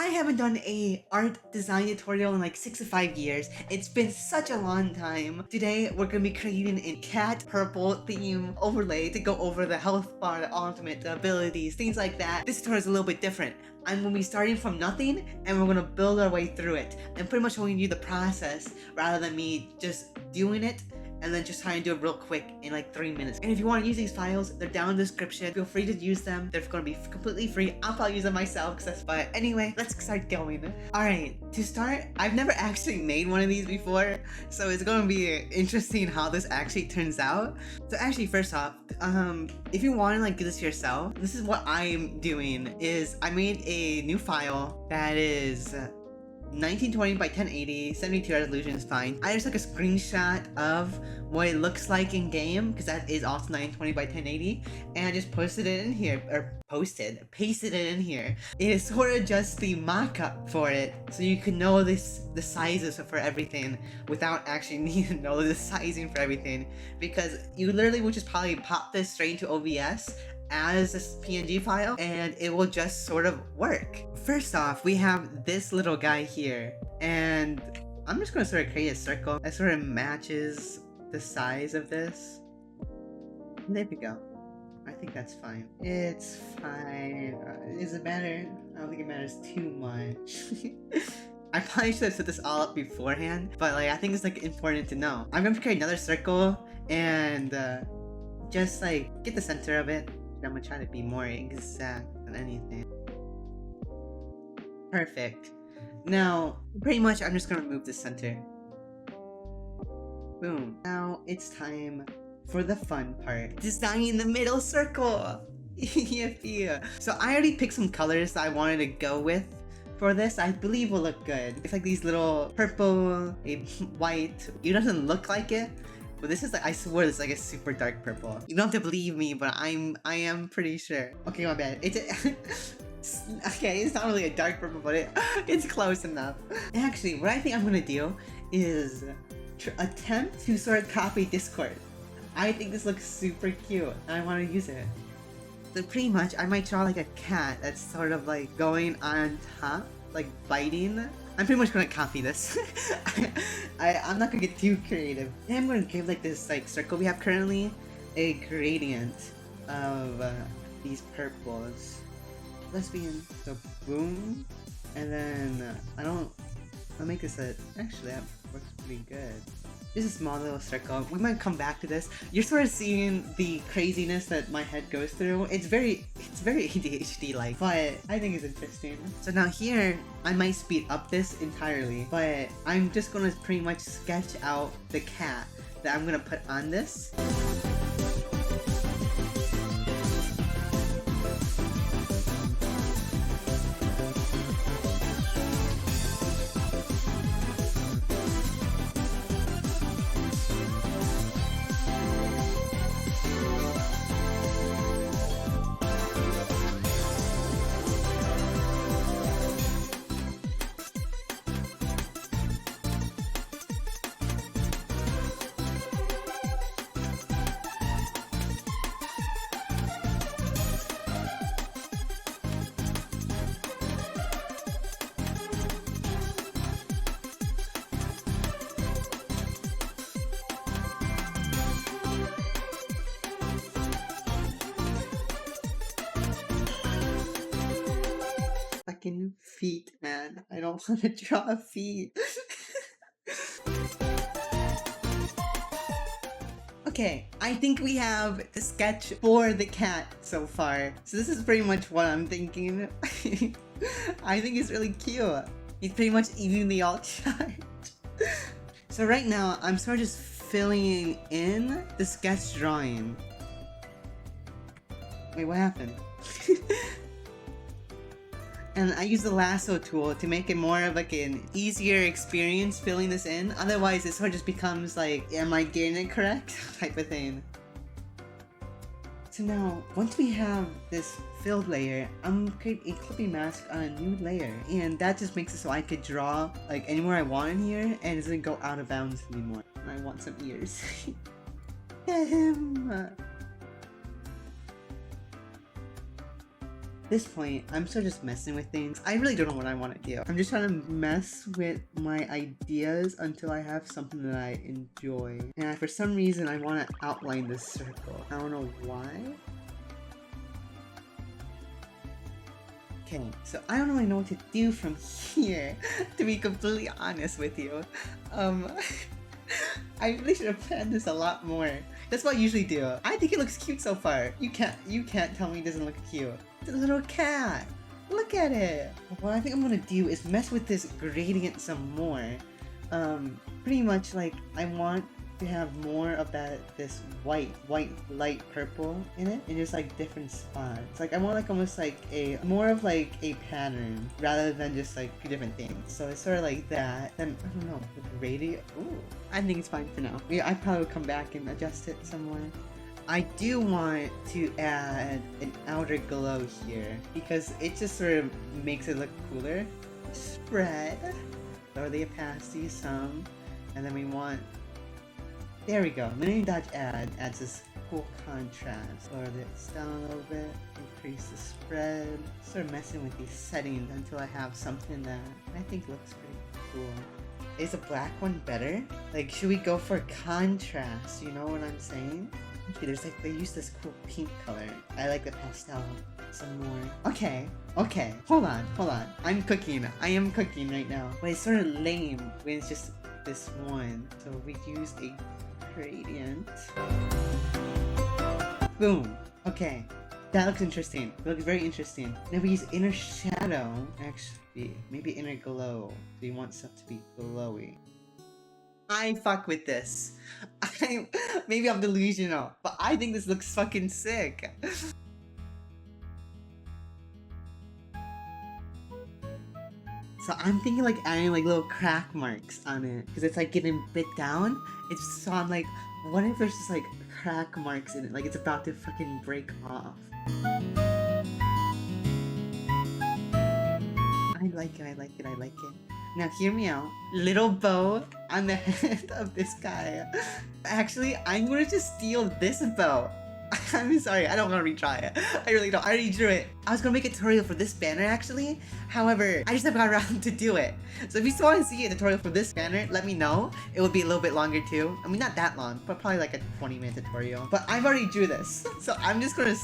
I haven't done a art design tutorial in like 6 to 5 years. It's been such a long time. Today, we're gonna be creating a cat purple theme overlay to go over the health bar, the ultimate, the abilities, things like that. This tutorial is a little bit different. I'm gonna be starting from nothing and we're gonna build our way through it. I'm pretty much showing you the process rather than me just doing it and then just trying to do it real quick in like 3 minutes. And if you want to use these files, they're down in the description. Feel free to use them. They're gonna be completely free. I'll probably use them myself, but anyway, let's start going. Alright, to start, I've never actually made one of these before, so it's gonna be interesting how this actually turns out. So actually, first off, if you want to like do this yourself, this is what I'm doing, is I made a new file that is 1920 by 1080, 72 resolution is fine. I just took a screenshot of what it looks like in game, because that is also 920 by 1080, and I just pasted it in here. It is sort of just the mock-up for it, so you can know the sizes for everything without actually needing to know the sizing for everything, because you literally would just probably pop this straight into OBS as a PNG file and it will just sort of work. First off, we have this little guy here, and I'm just gonna sort of create a circle that sort of matches the size of this. There we go. I think that's fine. It's fine. Does it matter? I don't think it matters too much. I probably should have set this all up beforehand, but like I think it's like important to know. I'm gonna create another circle and just like get the center of it. I'm gonna try to be more exact than anything. Perfect. Now, pretty much I'm just gonna move the center. Boom. Now it's time for the fun part. Designing the middle circle! Yippee! So I already picked some colors that I wanted to go with for this. I believe will look good. It's like these little purple, a white. It doesn't look like it, but this is like, I swear this is like a super dark purple. You don't have to believe me, but I am pretty sure. Okay, my bad. It's okay, it's not really a dark purple, but it's close enough. Actually, what I think I'm gonna do is attempt to sort of copy Discord. I think this looks super cute, and I want to use it. So pretty much, I might draw like a cat that's sort of like going on top, like biting. I'm pretty much gonna copy this. I'm not gonna get too creative. And I'm gonna give like this like circle we have currently a gradient of these purples. Let's begin. So boom, and then I'll make this actually that works pretty good. Just a small little circle. We might come back to this. You're sort of seeing the craziness that my head goes through. It's very ADHD like, but I think it's interesting. So now here, I might speed up this entirely, but I'm just gonna pretty much sketch out the cat that I'm gonna put on this. Fucking feet, man. I don't want to draw feet. Okay, I think we have the sketch for the cat so far. So this is pretty much what I'm thinking. I think it's really cute. He's pretty much evenly all charged. So right now, I'm sort of just filling in the sketch drawing. Wait, what happened? And I use the lasso tool to make it more of like an easier experience filling this in. Otherwise, it sort of just becomes like, am I getting it correct? type of thing. So now, once we have this filled layer, I'm gonna create a clipping mask on a new layer. And that just makes it so I could draw like anywhere I want in here and it doesn't go out of bounds anymore. And I want some ears. Get him! this point, I'm still just messing with things. I really don't know what I want to do. I'm just trying to mess with my ideas until I have something that I enjoy. And for some reason, I want to outline this circle. I don't know why. Okay, so I don't really know what to do from here, to be completely honest with you. I really should have planned this a lot more. That's what I usually do. I think it looks cute so far. You can't tell me it doesn't look cute. The little cat. Look at it. What I think I'm gonna do is mess with this gradient some more. Pretty much like I want to have more of this white light purple in it, and just like different spots. Like I want like almost like more of like a pattern rather than just like two different things. So it's sort of like that. Then I don't know, with radius. Ooh, I think it's fine for now. Yeah, I probably will come back and adjust it somewhere. I do want to add an outer glow here because it just sort of makes it look cooler. Spread, lower the opacity some, and then we want. There we go. Mini dodge adds this cool contrast. Lower this down a little bit. Increase the spread. Start messing with these settings until I have something that I think looks pretty cool. Is a black one better? Like, should we go for contrast? You know what I'm saying? Okay, there's like, they use this cool pink color. I like the pastel some more. Okay. Hold on. I'm cooking. I am cooking right now. But it's sort of lame when it's just this one. So we use a gradient. Boom. Okay. That looks interesting. It looks very interesting. Now we use inner shadow. Actually, maybe inner glow. So you want stuff to be glowy. I fuck with this. Maybe I'm delusional, but I think this looks fucking sick. So I'm thinking like adding like little crack marks on it because it's like getting bit down. It's so I'm like, what if there's just like crack marks in it, like it's about to fucking break off. I like it. Now hear me out. Little bow on the head of this guy. Actually, I'm gonna just steal this bow. I'm sorry, I don't want to retry it. I really don't. I already drew it. I was gonna make a tutorial for this banner actually. However, I just never got around to do it. So if you still want to see a tutorial for this banner, let me know. It will be a little bit longer too. I mean, not that long, but probably like a 20-minute tutorial. But I've already drew this. So I'm just gonna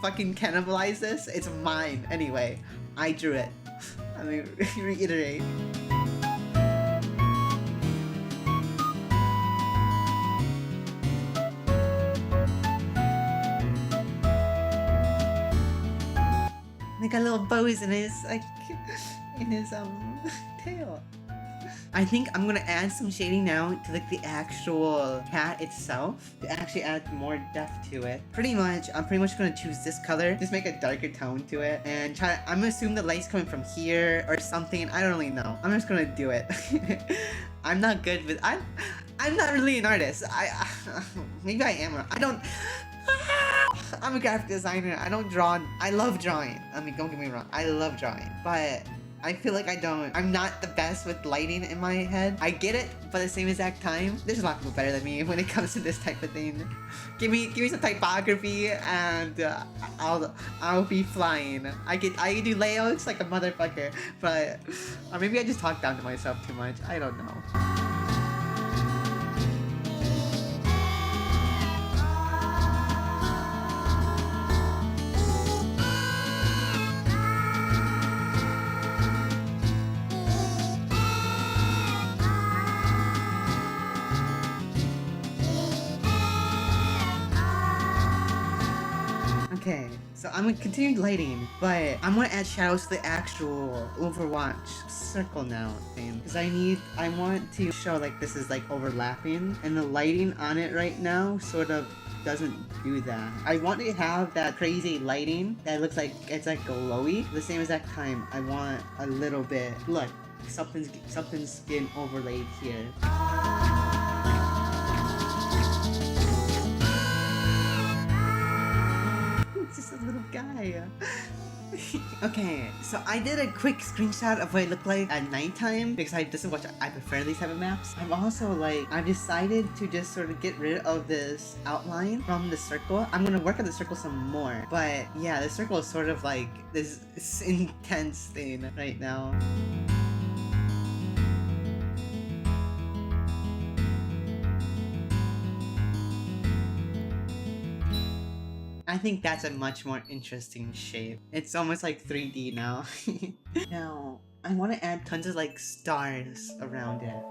fucking cannibalize this. It's mine anyway. I drew it. Let me reiterate. They got little bows in his tail. I think I'm gonna add some shading now to like the actual cat itself to actually add more depth to it. I'm pretty much gonna choose this color, just make a darker tone to it, and I'm gonna assume the light's coming from here or something. I don't really know. I'm just gonna do it. I'm not good with. I'm not really an artist. Maybe I am. I'm a graphic designer. I don't draw. I love drawing. I mean, don't get me wrong. I love drawing, but I feel like I'm not the best with lighting in my head. I get it, but at the same exact time, there's a lot of people better than me when it comes to this type of thing. Give me some typography, and I'll be flying. I can do layouts like a motherfucker, but or maybe I just talk down to myself too much. I don't know. Okay, so I'm gonna continue lighting, but I'm gonna add shadows to the actual Overwatch circle now thing. Because I want to show like this is like overlapping, and the lighting on it right now sort of doesn't do that. I want to have that crazy lighting that looks like it's like glowy. At the same exact time, I want a little bit, look, something's getting overlaid here. It's just a little guy. Okay, so I did a quick screenshot of what it looked like at nighttime because this is what I prefer these type of maps. I'm also like, I've decided to just sort of get rid of this outline from the circle. I'm gonna work on the circle some more, but yeah, the circle is sort of like this intense thing right now. I think that's a much more interesting shape. It's almost like 3D now. Now, I want to add tons of like stars around it.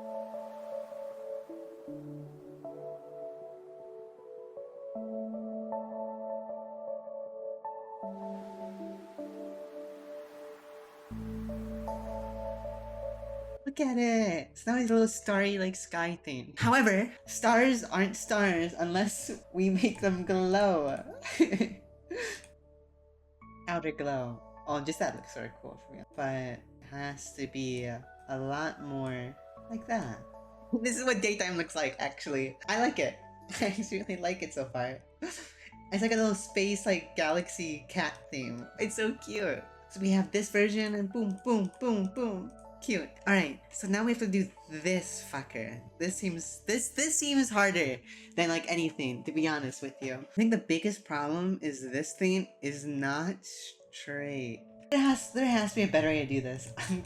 Look at it! It's now a little starry like sky thing. However, stars aren't stars unless we make them glow. Outer glow. Oh, just that looks sort of cool for me. But it has to be a lot more like that. This is what daytime looks like, actually. I like it. I really like it so far. It's like a little space, like, galaxy cat theme. It's so cute. So we have this version and boom, boom, boom, boom. Cute. Alright, so now we have to do this fucker. This seems harder than like anything, to be honest with you. I think the biggest problem is this thing is not straight. There has to be a better way to do this. I'm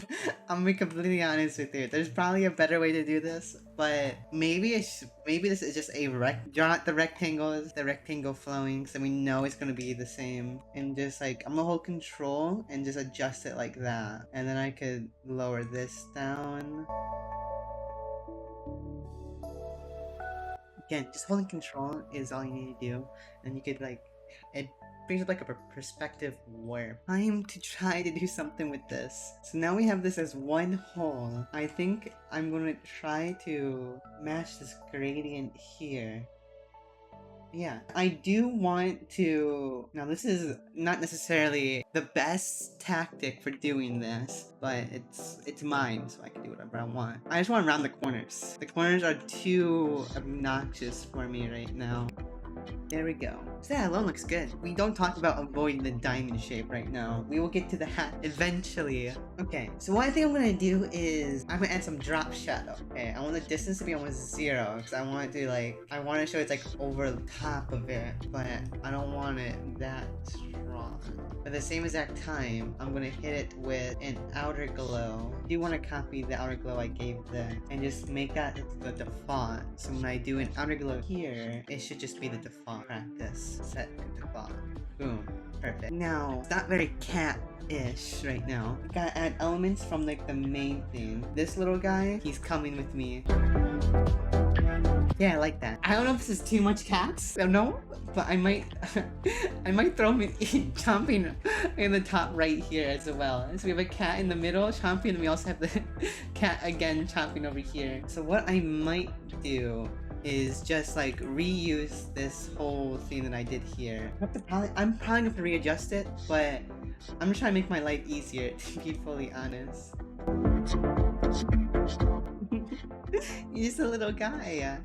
gonna be completely honest with you. There's probably a better way to do this, but maybe this is just a draw out the rectangle flowing, so we know it's gonna be the same. And just like I'm gonna hold control and just adjust it like that, and then I could lower this down. Again, just holding control is all you need to do, and you could like it brings up like a perspective warp. Time to try to do something with this. So now we have this as one whole. I think I'm gonna try to match this gradient here. Yeah, I do want to... Now this is not necessarily the best tactic for doing this, but it's mine, so I can do whatever I want. I just want to round the corners. The corners are too obnoxious for me right now. There we go. So that alone looks good. We don't talk about avoiding the diamond shape right now. We will get to the hat eventually. Okay, so what I think I'm gonna do is I'm gonna add some drop shadow. Okay, I want the distance to be almost 0 because I want it to like, I want to show it's like over the top of it, but I don't want it that strong. At the same exact time, I'm gonna hit it with an outer glow. I do want to copy the outer glow I gave there and just make that the default. So when I do an outer glow here, it should just be the default. Practice. Set default. Boom. Perfect. Now, it's not very cat-ish right now. I gotta add elements from like the main thing. This little guy, he's coming with me. Yeah, I like that. I don't know if this is too much cats. I don't know, but I might I might throw him in chomping in the top right here as well. So we have a cat in the middle chomping, and we also have the cat again chomping over here. So what I might do is just like reuse this whole thing that I did here. I'm probably gonna readjust it, but I'm just trying to make my life easier, to be fully honest. You're just a little guy.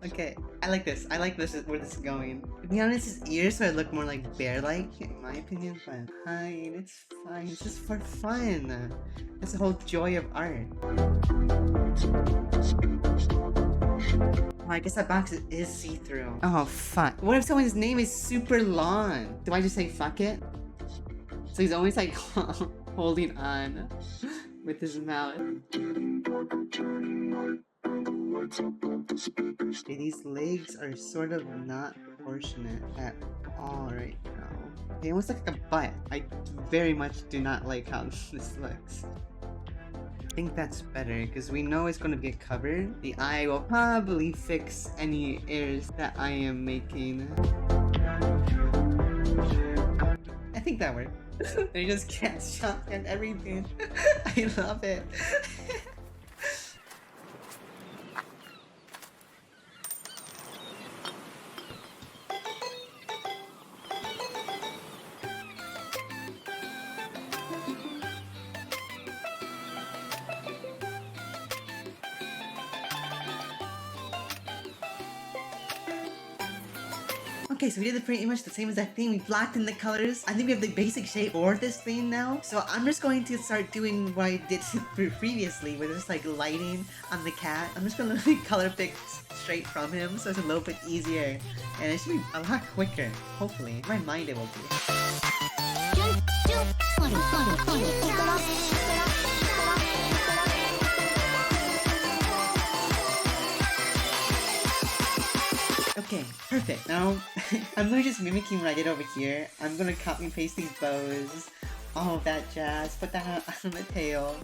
Okay, I like this. I like this, where this is going. To be honest, his ears so I look more like bear-like, in my opinion, but fine, it's fine. It's just for fun. That's the whole joy of art. Oh, I guess that box is see-through. Oh, fuck. What if someone's name is super long? Do I just say fuck it? So he's always like holding on with his mouth. Okay, these legs are sort of not proportionate at all right now. They almost look like a butt. I very much do not like how this looks. I think that's better because we know it's going to get covered. The eye will probably fix any errors that I am making. I think that worked. They just can't shop and everything. I love it. Okay, so we did pretty much the same exact thing. We blacked in the colors. I think we have the basic shape for this thing now. So I'm just going to start doing what I did previously, with just like lighting on the cat. I'm just gonna color pick straight from him, so it's a little bit easier. And it should be a lot quicker, hopefully. In my mind it will be. Okay, perfect. Now, I'm not just mimicking what I did over here. I'm gonna copy and paste these bows, all of that jazz, put that on the tail.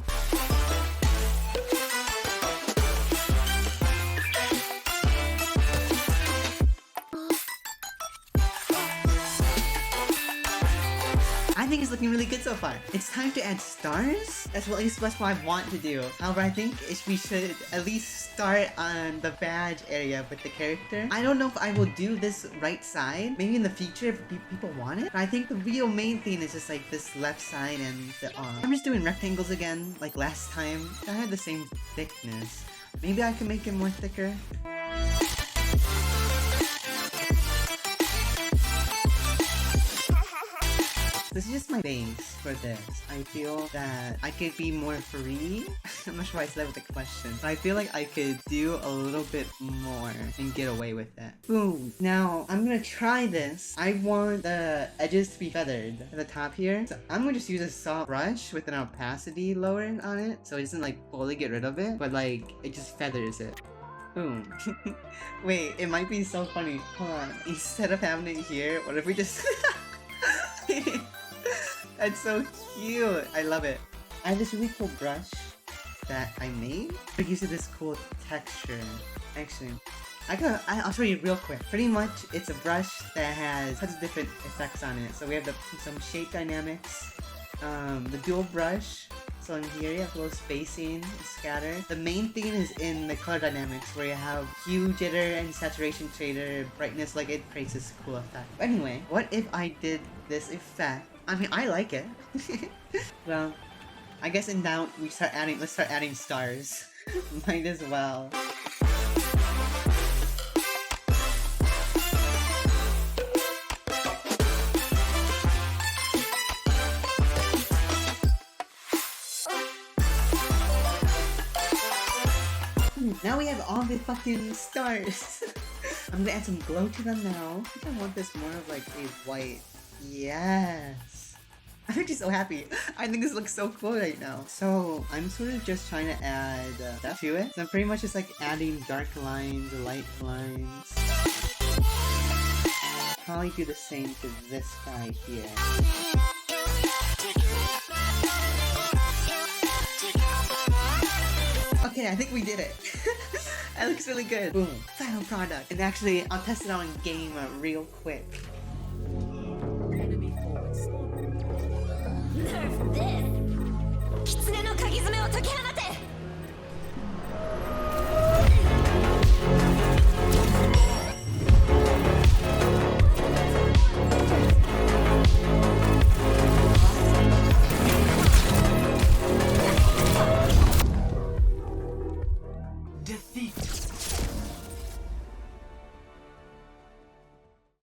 I think it's looking really good so far. It's time to add stars? At least that's what I want to do. However, I think we should at least start on the badge area with the character. I don't know if I will do this right side. Maybe in the future if people want it. But I think the real main thing is just like this left side and the arm. I'm just doing rectangles again, like last time. I had the same thickness. Maybe I can make it more thicker. This is just my base for this. I feel that I could be more free. I'm not sure why I said that with a question. But I feel like I could do a little bit more and get away with it. Boom. Now, I'm gonna try this. I want the edges to be feathered at the top here. So I'm gonna just use a soft brush with an opacity lowered on it. So it doesn't like fully get rid of it. But like, it just feathers it. Boom. Wait, it might be so funny. Hold on. Instead of having it here, what if we just... That's so cute. I love it. I have this really cool brush that I made. It gives it this cool texture. Actually, I'll show you real quick. Pretty much, it's a brush that has tons of different effects on it. So we have some shape dynamics, the dual brush. So in here you have a little spacing, scatter. The main thing is in the color dynamics where you have hue, jitter, and saturation shader, brightness, like it creates this cool effect. But anyway, what if I did this effect? I mean, I like it. Well, I guess in now let's start adding stars. Might as well. Now we have all the fucking stars. I'm gonna add some glow to them now. I think I want this more of like a white. Yes. I'm actually so happy. I think this looks so cool right now. So I'm sort of just trying to add depth to it. So I'm pretty much just like adding dark lines, light lines. Probably do the same to this guy here. Okay, I think we did it. That looks really good. Boom. Final product. And actually, I'll test it out in game real quick. Enemy forward spawn. Nerf this! Kitsune no kagizume o tokihanate! Defeat.